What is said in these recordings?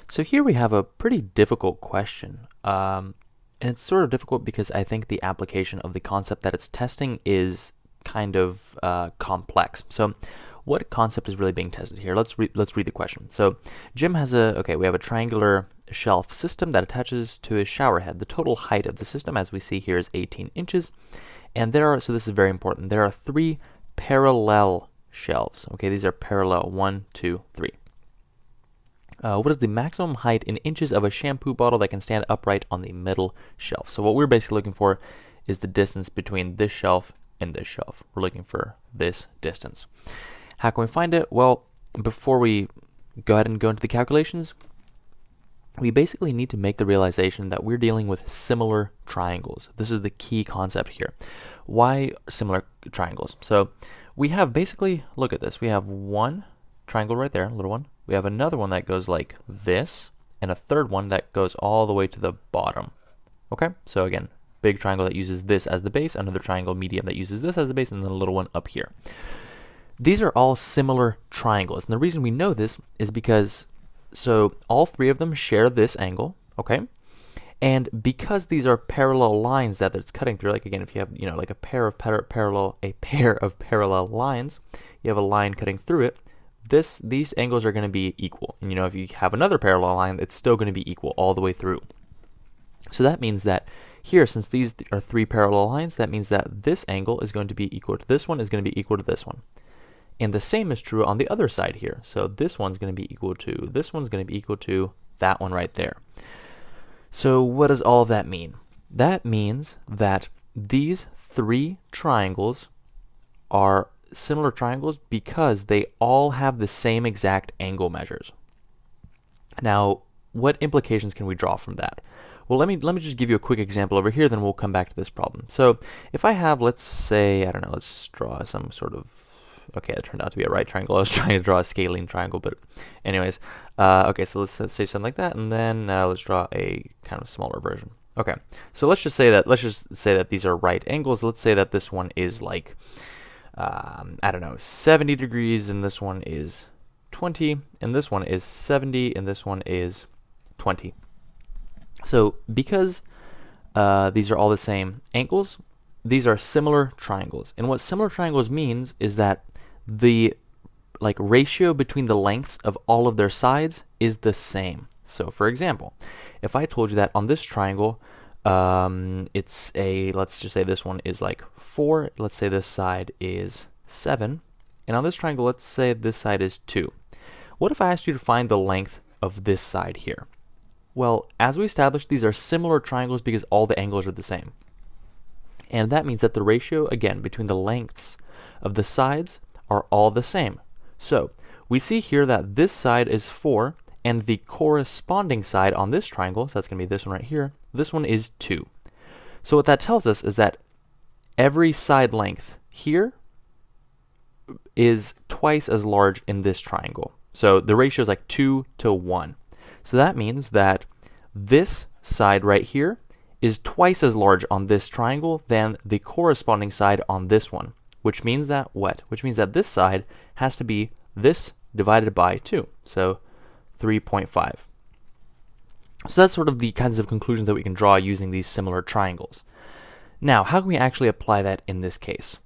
So here we have a pretty difficult question. And it's sort of difficult because I think the application of the concept that it's testing is kind of complex. So what concept is really being tested here? Let's read the question. So Jim has we have a triangular shelf system that attaches to his shower head. The total height of the system, as we see here, is 18 inches. And so this is very important, there are 3 parallel shelves. Okay, these are parallel, 1, 2, 3. What is the maximum height in inches of a shampoo bottle that can stand upright on the middle shelf? So what we're basically looking for is the distance between this shelf and this shelf. We're looking for this distance. How can we find it? Well, before we go ahead and go into the calculations, we basically need to make the realization that we're dealing with similar triangles. This is the key concept here. Why similar triangles? So we have basically, look at this, we have one triangle right there, a little one. We have another one that goes like this, and a third one that goes all the way to the bottom. Okay, so again, big triangle that uses this as the base, another triangle medium that uses this as the base, and then a little one up here. These are all similar triangles, and the reason we know this is because, so all 3 of them share this angle, okay? And because these are parallel lines that it's cutting through, like again, if you have, like a pair of parallel lines, you have a line cutting through it, these angles are going to be equal. And if you have another parallel line, it's still going to be equal all the way through. So that means that here, since these are 3 parallel lines, that means that this angle is going to be equal to this one, is going to be equal to this one. And the same is true on the other side here. So this one's going to be equal to, this one's going to be equal to that one right there. So what does all of that mean? That means that these 3 triangles are similar triangles because they all have the same exact angle measures. Now, what implications can we draw from that? Well, let me just give you a quick example over here, then we'll come back to this problem. So if I have, let's say, I don't know, let's just draw some sort of, okay, it turned out to be a right triangle. I was trying to draw a scalene triangle, but anyways, okay, so let's say something like that, and then let's draw a kind of smaller version. Okay, so let's just say that these are right angles. Let's say that this one is like, I don't know, 70 degrees, and this one is 20, and this one is 70, and this one is 20. So because these are all the same angles, these are similar triangles. And what similar triangles means is that the ratio between the lengths of all of their sides is the same. So for example, if I told you that on this triangle, let's just say this one is like 4, let's say this side is 7, and on this triangle, let's say this side is 2. What if I asked you to find the length of this side here? Well, as we established, these are similar triangles because all the angles are the same. And that means that the ratio, again, between the lengths of the sides are all the same. So we see here that this side is 4, and the corresponding side on this triangle, so that's going to be this one right here, this one is 2. So what that tells us is that every side length here is twice as large in this triangle. So the ratio is like 2 to 1. So that means that this side right here is twice as large on this triangle than the corresponding side on this one, which means that what? Which means that this side has to be this divided by 2, so 3.5. So that's sort of the kinds of conclusions that we can draw using these similar triangles. Now, how can we actually apply that in this case?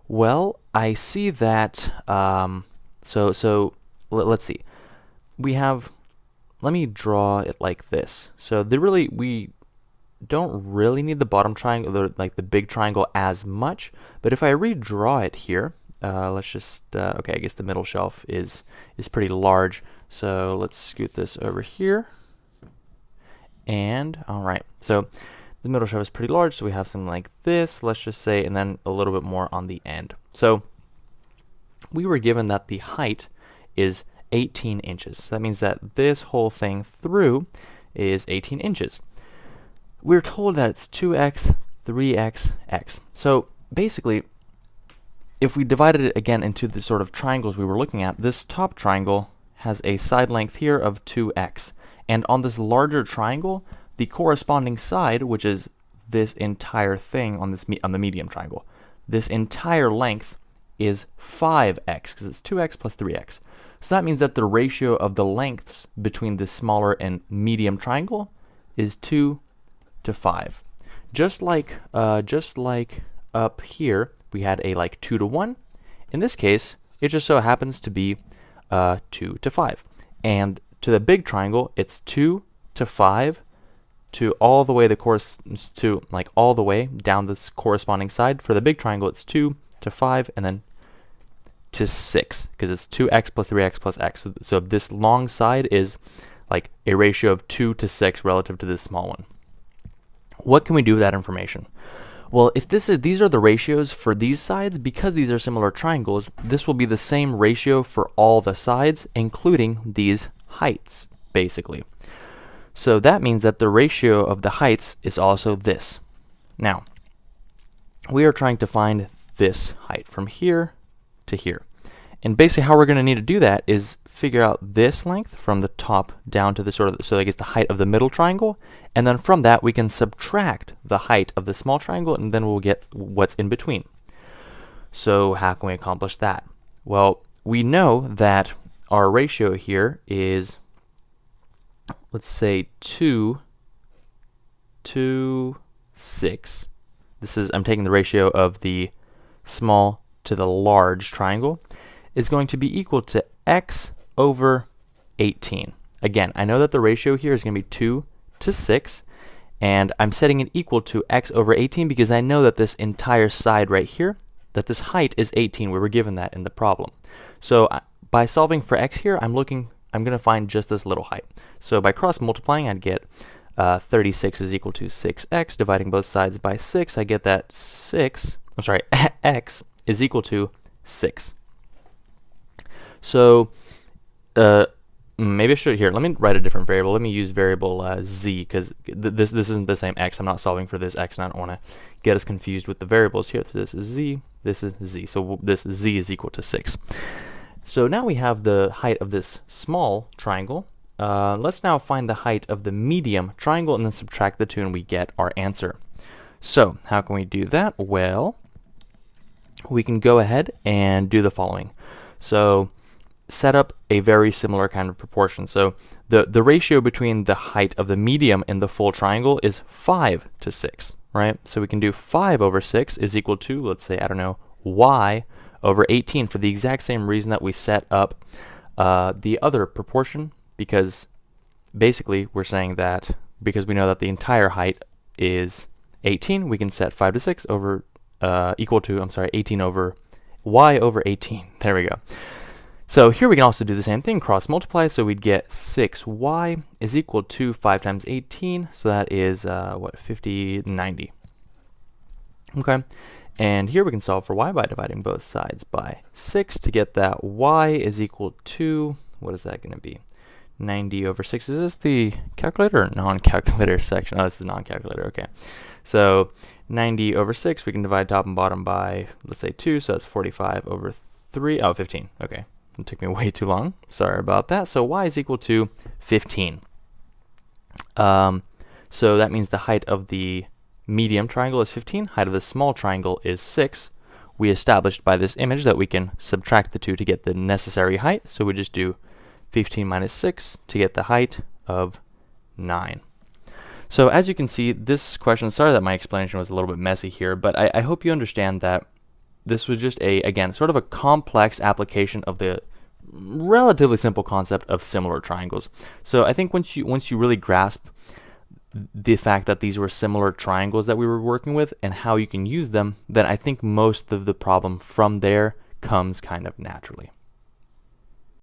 Well, I see that, let's see. We have, let me draw it like this. So we don't really need the bottom triangle, like the big triangle as much, but if I redraw it here, let's just, okay, I guess the middle shelf is pretty large, so let's scoot this over here, and alright, so the middle shelf is pretty large, so we have something like this, let's just say, and then a little bit more on the end. So we were given that the height is 18 inches, so that means that this whole thing through is 18 inches. We're told that it's 2x, 3x, x. So basically, if we divided it again into the sort of triangles we were looking at, this top triangle has a side length here of 2x. And on this larger triangle, the corresponding side, which is this entire thing on the medium triangle, this entire length is 5x, because it's 2x plus 3x. So that means that the ratio of the lengths between the smaller and medium triangle is 2 to 5. Just like up here, we had a like 2 to 1. In this case, it just so happens to be 2 to 5. And to the big triangle, it's 2 to 5 to all the way all the way down this corresponding side. For the big triangle, it's 2 to 5 and then to 6 because it's 2x plus 3x plus x. So this long side is like a ratio of 2 to 6 relative to this small one. What can we do with that information? Well, if these are the ratios for these sides, because these are similar triangles, this will be the same ratio for all the sides, including these heights, basically. So that means that the ratio of the heights is also this. Now, we are trying to find this height from here to here. And basically how we're going to need to do that is figure out this length from the top down to the so I guess the height of the middle triangle, and then from that we can subtract the height of the small triangle, and then we'll get what's in between. So how can we accomplish that? Well, we know that our ratio here is, let's say 2 to 6. I'm taking the ratio of the small to the large triangle, is going to be equal to x over 18. Again, I know that the ratio here is going to be 2 to 6, and I'm setting it equal to x over 18 because I know that this entire side right here, that this height is 18. We were given that in the problem. So by solving for x here, I'm going to find just this little height. So by cross multiplying, I'd get 36 is equal to 6x. Dividing both sides by 6, I get that x is equal to 6. So maybe I should here. Let me write a different variable. Let me use variable z, because this isn't the same x. I'm not solving for this x, and I don't want to get us confused with the variables here. So this is z. This is z. So this z is equal to 6. So now we have the height of this small triangle. Let's now find the height of the medium triangle and then subtract the two, and we get our answer. So how can we do that? Well, we can go ahead and do the following. So set up a very similar kind of proportion. So the ratio between the height of the medium and the full triangle is 5 to 6, right? So we can do 5 over 6 is equal to, let's say, I don't know, y over 18 for the exact same reason that we set up the other proportion, because basically we're saying that because we know that the entire height is 18, we can set 5 to 6 over equal to, 18 over y over 18. There we go. So here we can also do the same thing, cross multiply, so we'd get 6y is equal to 5 times 18, so that is, 90. Okay, and here we can solve for y by dividing both sides by 6 to get that y is equal to, what is that going to be? 90 over 6. Is this the calculator or non-calculator section? Oh, this is non-calculator, okay. So 90 over 6, we can divide top and bottom by, let's say 2, so that's 45 over 3, 15, okay. It took me way too long. Sorry about that. So y is equal to 15. So that means the height of the medium triangle is 15. Height of the small triangle is 6. We established by this image that we can subtract the two to get the necessary height. So we just do 15 minus 6 to get the height of 9. So as you can see, this question, sorry that my explanation was a little bit messy here, but I hope you understand that this was just again, sort of a complex application of the relatively simple concept of similar triangles. So I think once you really grasp the fact that these were similar triangles that we were working with and how you can use them, then I think most of the problem from there comes kind of naturally.